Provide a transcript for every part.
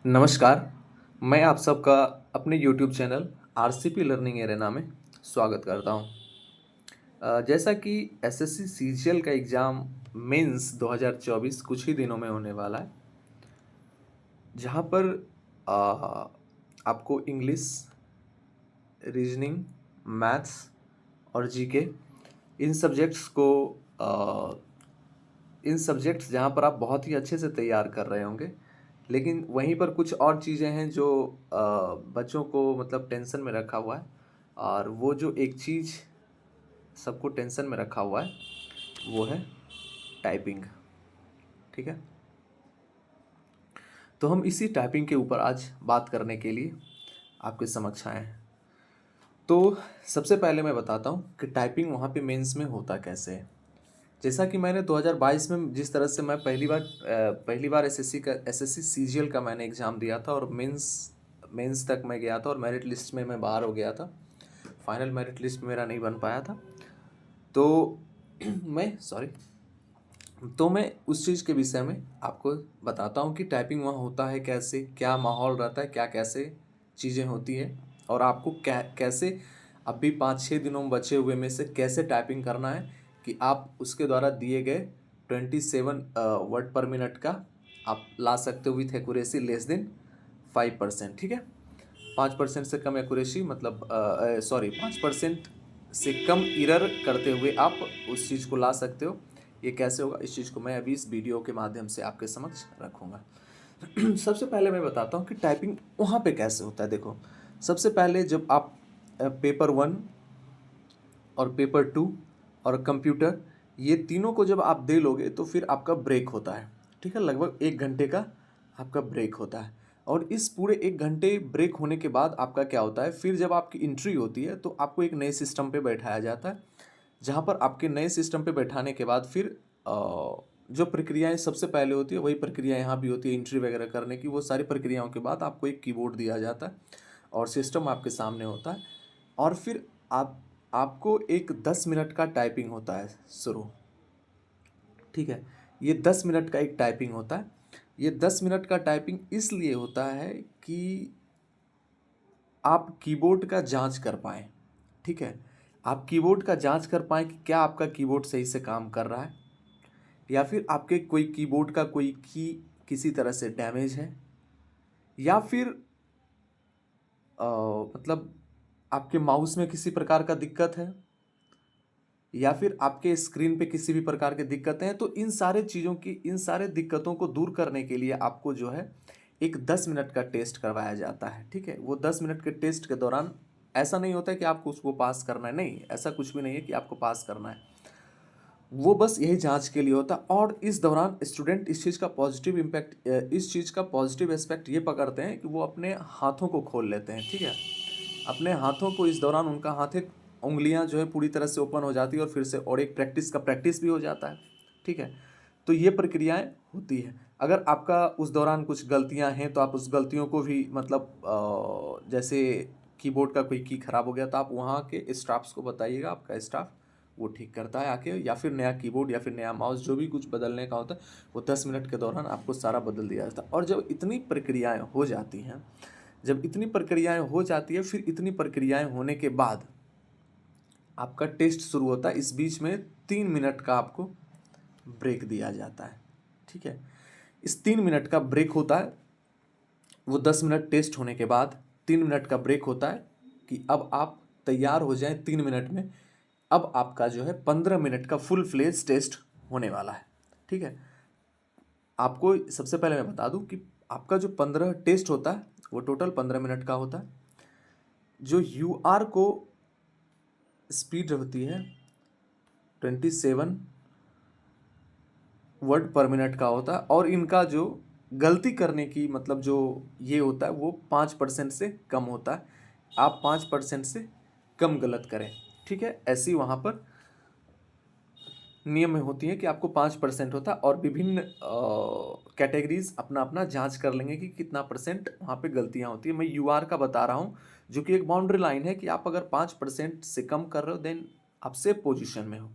नमस्कार, मैं आप सबका अपने YouTube channel RCP learning arena में स्वागत करता हूँ। जैसा कि एसएससी सीजीएल का एग्ज़ाम मेंस 2024 कुछ ही दिनों में होने वाला है, जहाँ पर अ, आपको इंग्लिश, रीजनिंग, मैथ्स और जीके इन सब्जेक्ट्स को अ, इन सब्जेक्ट्स जहाँ पर आप बहुत ही अच्छे से तैयार कर रहे होंगे, लेकिन वहीं पर कुछ और चीज़ें हैं जो बच्चों को मतलब टेंशन में रखा हुआ है। और वो जो एक चीज़ सबको टेंशन में रखा हुआ है, वो है टाइपिंग। ठीक है, तो हम इसी टाइपिंग के ऊपर आज बात करने के लिए आपके समक्ष आए हैं। तो सबसे पहले मैं बताता हूँ कि टाइपिंग वहाँ पे मेंस में होता कैसे है। जैसा कि मैंने 2022 में जिस तरह से मैं पहली बार एसएससी सीजीएल का मैंने एग्ज़ाम दिया था और मेंस तक मैं गया था और मेरिट लिस्ट में मैं बाहर हो गया था। फाइनल मेरिट लिस्ट मेरा नहीं बन पाया था। तो मैं उस चीज़ के विषय में आपको बताता हूँ कि टाइपिंग वहाँ होता है कैसे, क्या माहौल रहता है, क्या कैसे चीज़ें होती है और आपको कैसे अभी 5-6 दिनों में बचे हुए में से कैसे टाइपिंग करना है कि आप उसके द्वारा दिए गए 27 वर्ड पर मिनट का आप ला सकते हो विथ एक्यूरेसी लेस देन 5%। ठीक है, 5% से कम एक्यूरेसी मतलब 5% से कम इरर करते हुए आप उस चीज़ को ला सकते हो। ये कैसे होगा, इस चीज़ को मैं अभी इस वीडियो के माध्यम से आपके समक्ष रखूँगा। सबसे पहले मैं बताता हूँ कि टाइपिंग वहाँ पे कैसे होता है। देखो, सबसे पहले जब आप पेपर 1 और पेपर 2 और कंप्यूटर ये तीनों को जब आप दे लोगे तो फिर आपका ब्रेक होता है। ठीक है, लगभग 1 घंटे का आपका ब्रेक होता है। और इस पूरे 1 घंटे ब्रेक होने के बाद आपका क्या होता है, फिर जब आपकी एंट्री होती है तो आपको एक नए सिस्टम पे बैठाया जाता है, जहाँ पर आपके नए सिस्टम पे बैठाने के बाद फिर जो प्रक्रियाएं सबसे पहले होती है वही प्रक्रिया यहाँ भी होती है एंट्री वगैरह करने की। वो सारी प्रक्रियाओं के बाद आपको एक कीबोर्ड दिया जाता है और सिस्टम आपके सामने होता है और फिर आपको एक 10 मिनट का टाइपिंग होता है शुरू। ठीक है, ये 10 मिनट का एक टाइपिंग होता है। ये 10 मिनट का टाइपिंग इसलिए होता है कि आप कीबोर्ड का जांच कर पाएँ। ठीक है, आप कीबोर्ड का जांच कर पाएँ कि क्या आपका कीबोर्ड सही से काम कर रहा है या फिर आपके कोई कीबोर्ड का कोई की किसी तरह से डैमेज है या फिर मतलब आपके माउस में किसी प्रकार का दिक्कत है या फिर आपके स्क्रीन पे किसी भी प्रकार की दिक्कतें हैं। तो इन सारे दिक्कतों को दूर करने के लिए आपको जो है एक 10 मिनट का टेस्ट करवाया जाता है। ठीक है, वो 10 मिनट के टेस्ट के दौरान ऐसा नहीं होता है कि आपको उसको पास करना है, नहीं, ऐसा कुछ भी नहीं है कि आपको पास करना है। वो बस यही जांच के लिए होता है और इस दौरान स्टूडेंट इस चीज़ का पॉजिटिव एस्पेक्ट ये पकड़ते हैं कि वो अपने हाथों को खोल लेते हैं। ठीक है, अपने हाथों को इस दौरान उनका हाथ एक उंगलियां जो है पूरी तरह से ओपन हो जाती है और फिर से और एक प्रैक्टिस भी हो जाता है। ठीक है, तो ये प्रक्रियाएं होती है। अगर आपका उस दौरान कुछ गलतियां हैं तो आप उस गलतियों को भी मतलब जैसे कीबोर्ड का कोई की खराब हो गया तो आप वहाँ के स्टाफ्स को बताइएगा, आपका स्टाफ वो ठीक करता है आके, या फिर नया कीबोर्ड या फिर नया माउस जो भी कुछ बदलने का होता है वो 10 मिनट के दौरान आपको सारा बदल दिया जाता है। और जब इतनी प्रक्रियाएं हो जाती है फिर इतनी प्रक्रियाएं होने के बाद आपका टेस्ट शुरू होता है। इस बीच में 3 मिनट का आपको ब्रेक दिया जाता है। ठीक है, इस 3 मिनट का ब्रेक होता है। वो 10 मिनट टेस्ट होने के बाद 3 मिनट का ब्रेक होता है कि अब आप तैयार हो जाएं 3 मिनट में। अब आपका जो है 15 मिनट का फुल फ्लेज टेस्ट होने वाला है। ठीक है, आपको सबसे पहले मैं बता दूं कि आपका जो 15 टेस्ट होता है वो टोटल 15 मिनट का होता है। जो यूआर को स्पीड होती है 27 वर्ड पर मिनट का होता है और इनका जो गलती करने की मतलब जो ये होता है वो 5% से कम होता है। आप 5% से कम गलत करें। ठीक है, ऐसी वहाँ पर नियम में होती है कि आपको 5% होता है और विभिन्न कैटेगरीज अपना अपना जांच कर लेंगे कि कितना परसेंट वहाँ पे गलतियाँ होती है। मैं यूआर का बता रहा हूँ जो कि एक बाउंड्री लाइन है कि आप अगर 5% से कम कर रहे हो देन आप सेफ पोजीशन में हो।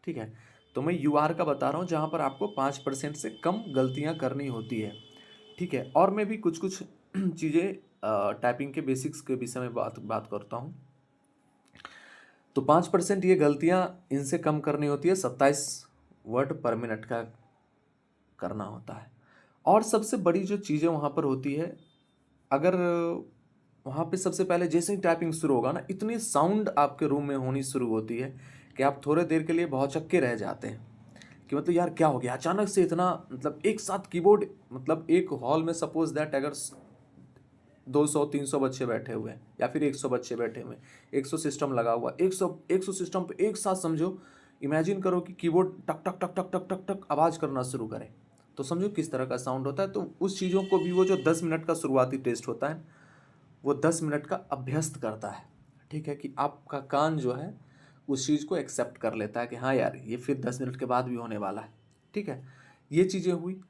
ठीक है, तो मैं यूआर का बता रहा हूँ जहाँ पर आपको 5% से कम गलतियाँ करनी होती है। ठीक है। और मैं भी कुछ कुछ चीज़ें टाइपिंग के बेसिक्स के विषय में बात करता हूँ। तो 5% ये गलतियाँ इनसे कम करनी होती है, 27 वर्ड पर मिनट का करना होता है। और सबसे बड़ी जो चीज़ें वहाँ पर होती है, अगर वहाँ पे सबसे पहले जैसे ही टाइपिंग शुरू होगा ना, इतनी साउंड आपके रूम में होनी शुरू होती है कि आप थोड़े देर के लिए भौचक्के रह जाते हैं कि मतलब यार क्या हो गया अचानक से इतना, मतलब एक साथ कीबोर्ड, मतलब एक हॉल में सपोज दैट अगर 200-300 बच्चे बैठे हुए हैं या फिर 100 बच्चे बैठे हुए हैं, 100 सिस्टम लगा हुआ, 100 सिस्टम पे एक साथ समझो, इमेजिन करो कि कीबोर्ड टक टक टक टक टक टक टक आवाज़ करना शुरू करे, तो समझो किस तरह का साउंड होता है। तो उस चीज़ों को भी वो जो 10 मिनट का शुरुआती टेस्ट होता है, वो 10 मिनट का अभ्यस्त करता है। ठीक है, कि आपका कान जो है उस चीज़ को एक्सेप्ट कर लेता है कि हाँ यार ये फिर 10 मिनट के बाद भी होने वाला है। ठीक है, ये चीज़ें हुई।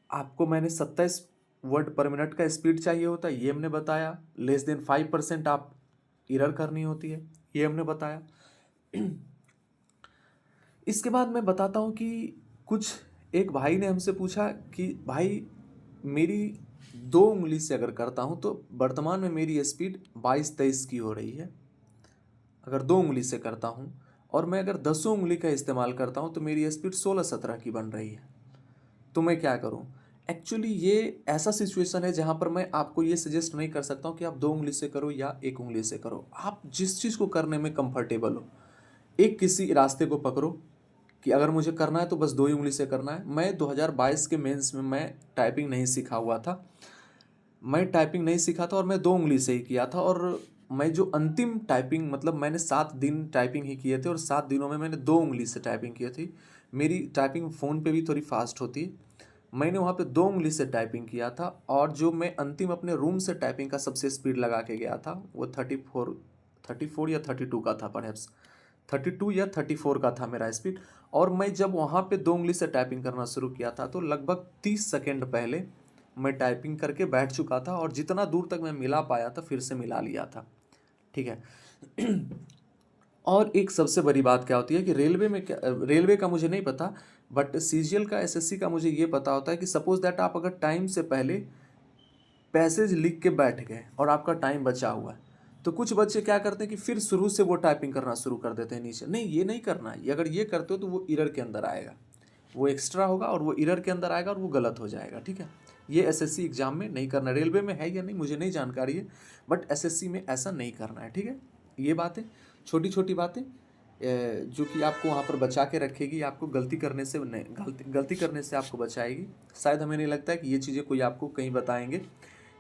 आपको मैंने 27 वर्ड पर मिनट का स्पीड चाहिए होता है, ये हमने बताया। लेस देन 5% आप एरर करनी होती है, ये हमने बताया। इसके बाद मैं बताता हूँ कि कुछ, एक भाई ने हमसे पूछा कि भाई मेरी 2 उंगली से अगर करता हूँ तो वर्तमान में मेरी स्पीड 22-23 की हो रही है, अगर 2 उंगली से करता हूँ, और मैं अगर 10 उंगली का इस्तेमाल करता हूँ तो मेरी स्पीड 16-17 की बन रही है, तो मैं क्या करूँ। एक्चुअली ये ऐसा सिचुएशन है जहाँ पर मैं आपको ये सजेस्ट नहीं कर सकता हूँ कि आप 2 उंगली से करो या 1 उंगली से करो। आप जिस चीज़ को करने में कंफर्टेबल हो, एक किसी रास्ते को पकड़ो कि अगर मुझे करना है तो बस 2 ही उंगली से करना है। मैं 2022 के मेंस में मैं टाइपिंग नहीं सीखा हुआ था, मैं टाइपिंग नहीं सीखा था और मैं 2 उंगली से ही किया था। और मैं जो अंतिम टाइपिंग, मतलब मैंने 7 दिन टाइपिंग ही किए थे और 7 दिनों में मैंने 2 उंगली से टाइपिंग की थी। मेरी टाइपिंग फ़ोन पे भी थोड़ी फास्ट होती है, मैंने वहाँ पे 2 उंगली से टाइपिंग किया था। और जो मैं अंतिम अपने रूम से टाइपिंग का सबसे स्पीड लगा के गया था वो 34 या 32 का था, परहैप्स 32 या 34 का था मेरा स्पीड। और मैं जब वहाँ पे 2 उंगली से टाइपिंग करना शुरू किया था तो लगभग 30 सेकेंड पहले मैं टाइपिंग करके बैठ चुका था, और जितना दूर तक मैं मिला पाया था फिर से मिला लिया था। ठीक है। और एक सबसे बड़ी बात क्या होती है कि रेलवे में क्या, रेलवे का मुझे नहीं पता, बट सीजीएल का, एसएससी का मुझे ये पता होता है कि सपोज दैट आप अगर टाइम से पहले पैसेज लिख के बैठ गए और आपका टाइम बचा हुआ है, तो कुछ बच्चे क्या करते हैं कि फिर शुरू से वो टाइपिंग करना शुरू कर देते हैं नीचे। नहीं, ये नहीं करना है। अगर ये करते हो तो वो एरर के अंदर आएगा, वो एक्स्ट्रा होगा और वो एरर के अंदर आएगा और वो गलत हो जाएगा। ठीक है, ये एसएससी एग्जाम में नहीं करना। रेलवे में है या नहीं मुझे नहीं जानकारी है, बट एसएससी में ऐसा नहीं करना है। ठीक है, ये बातें, छोटी छोटी बातें जो कि आपको वहाँ पर बचा के रखेगी, आपको गलती करने से नहीं, गलती करने से आपको बचाएगी। शायद हमें नहीं लगता है कि ये चीज़ें कोई आपको कहीं बताएंगे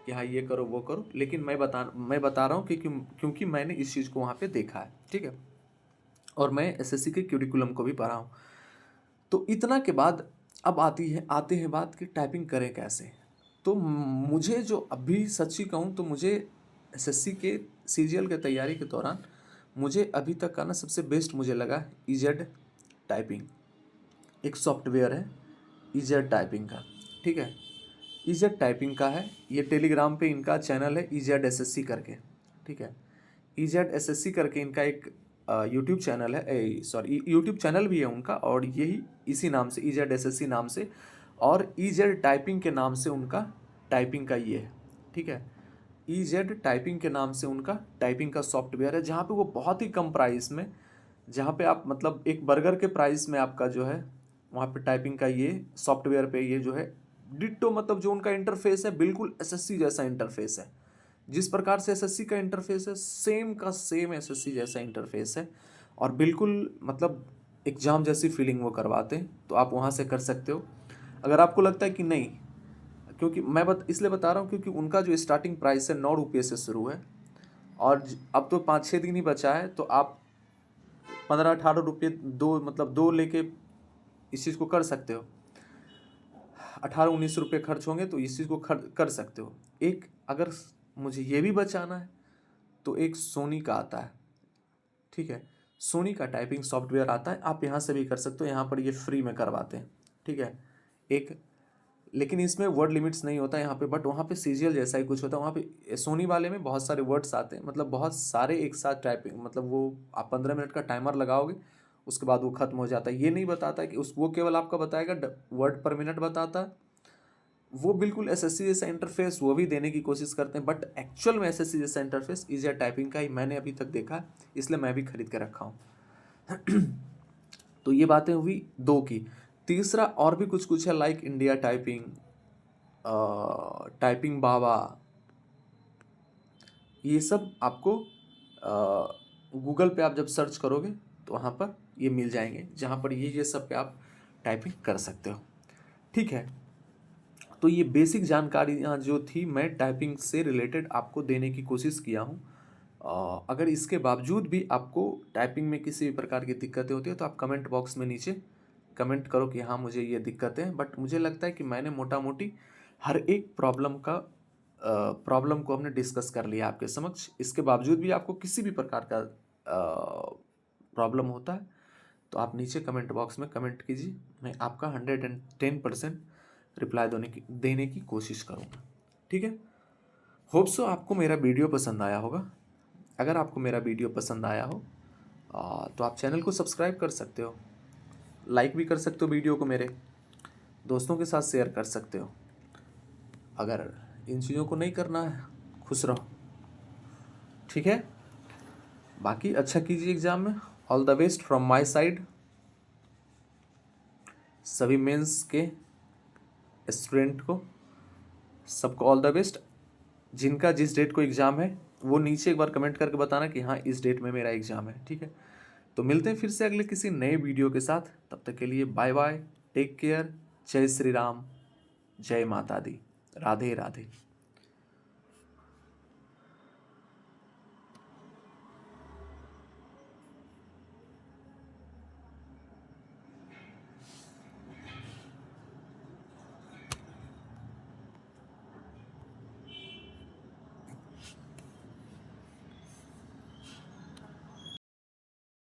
कि हाँ ये करो वो करो, लेकिन मैं बता रहा हूँ क्योंकि मैंने इस चीज़ को वहाँ पे देखा है। ठीक है, और मैं एसएससी के क्यूरिकुलम को भी पढ़ा हूँ। तो इतना के बाद अब आते हैं बात कि टाइपिंग करें कैसे। तो मुझे जो अभी सच्ची कहूँ तो मुझे एसएससी के सीजीएल के तैयारी के दौरान मुझे अभी तक का ना सबसे बेस्ट मुझे लगा इजेड टाइपिंग। एक सॉफ्टवेयर है इजेड टाइपिंग का। ठीक है, इजेड टाइपिंग का है, ये टेलीग्राम पे इनका चैनल है इजेड एसएससी करके। ठीक है, इजेड एसएससी करके इनका एक यूट्यूब चैनल है, सॉरी यूट्यूब चैनल भी है उनका, और यही इसी नाम से इजेड एसएससी नाम से, और इजेड टाइपिंग के नाम से उनका टाइपिंग का ये है। ठीक है, इजेड टाइपिंग के नाम से उनका टाइपिंग का सॉफ्टवेयर है, जहाँ पे वो बहुत ही कम प्राइस में, जहाँ पे आप मतलब एक बर्गर के प्राइस में आपका जो है वहाँ पे टाइपिंग का ये सॉफ्टवेयर पे ये जो है डिट्टो, मतलब जो उनका इंटरफेस है बिल्कुल एसएससी जैसा इंटरफेस है। जिस प्रकार से एसएससी का इंटरफेस है सेम का सेम एसएससी जैसा इंटरफेस है, और बिल्कुल मतलब एग्ज़ाम जैसी फीलिंग वो करवाते हैं। तो आप वहाँ से कर सकते हो। अगर आपको लगता है कि नहीं, क्योंकि इसलिए बता रहा हूँ क्योंकि उनका जो स्टार्टिंग प्राइस है 9 रुपये से शुरू है, और अब तो 5-6 दिन ही बचा है, तो आप 15-18 रुपये दो, मतलब दो लेके इस चीज़ को कर सकते हो। 18-19 रुपये खर्च होंगे तो इस चीज़ को कर सकते हो। एक अगर मुझे ये भी बचाना है तो एक सोनी का आता है। ठीक है, सोनी का टाइपिंग सॉफ्टवेयर आता है, आप यहाँ से भी कर सकते हो, यहाँ पर ये फ्री में करवाते हैं। ठीक है, एक, लेकिन इसमें वर्ड लिमिट्स नहीं होता यहाँ पे, बट वहाँ पे सीजीएल जैसा ही कुछ होता है। वहाँ पे सोनी वाले में बहुत सारे वर्ड्स आते हैं, मतलब बहुत सारे एक साथ टाइपिंग, मतलब वो आप 15 मिनट का टाइमर लगाओगे उसके बाद वो खत्म हो जाता है। ये नहीं बताता है कि वो केवल आपका बताएगा वर्ड पर मिनट बताता है, वो बिल्कुल एसएससी जैसा इंटरफेस वो भी देने की कोशिश करते हैं, बट एक्चुअल में एसएससी जैसा इंटरफेस ईजियर टाइपिंग का ही मैंने अभी तक देखा है, इसलिए मैं भी खरीद के रखा हूँ। तो ये बातें हुई दो की। तीसरा और भी कुछ कुछ है, लाइक इंडिया टाइपिंग, टाइपिंग बाबा, ये सब आपको गूगल पे आप जब सर्च करोगे तो वहाँ पर ये मिल जाएंगे, जहाँ पर ये सब पे आप टाइपिंग कर सकते हो। ठीक है, तो ये बेसिक जानकारियाँ जो थी मैं टाइपिंग से रिलेटेड आपको देने की कोशिश किया हूँ। अगर इसके बावजूद भी आपको टाइपिंग में किसी भी प्रकार की दिक्कतें होती है तो आप कमेंट बॉक्स में नीचे कमेंट करो कि हाँ मुझे ये दिक्कतें हैं। बट मुझे लगता है कि मैंने मोटा मोटी हर एक प्रॉब्लम को हमने डिस्कस कर लिया आपके समक्ष। इसके बावजूद भी आपको किसी भी प्रकार का प्रॉब्लम होता है तो आप नीचे कमेंट बॉक्स में कमेंट कीजिए, मैं आपका 110% रिप्लाई देने की कोशिश करूँगा। ठीक है, होप सो आपको मेरा वीडियो पसंद आया होगा। अगर आपको मेरा वीडियो पसंद आया हो तो आप चैनल को सब्सक्राइब कर सकते हो, लाइक भी कर सकते हो, वीडियो को मेरे दोस्तों के साथ शेयर कर सकते हो। अगर इन चीज़ों को नहीं करना है, खुश रहो। ठीक है, बाकी अच्छा कीजिए एग्ज़ाम में। All the best from my side. सभी मेंस के स्टूडेंट को सबको ऑल द बेस्ट। जिनका जिस डेट को एग्ज़ाम है वो नीचे एक बार कमेंट करके बताना कि हाँ इस डेट में मेरा एग्ज़ाम है। ठीक है, तो मिलते हैं फिर से अगले किसी नए वीडियो के साथ। तब तक के लिए बाय बाय, टेक केयर, जय श्री राम, जय माता दी, राधे राधे।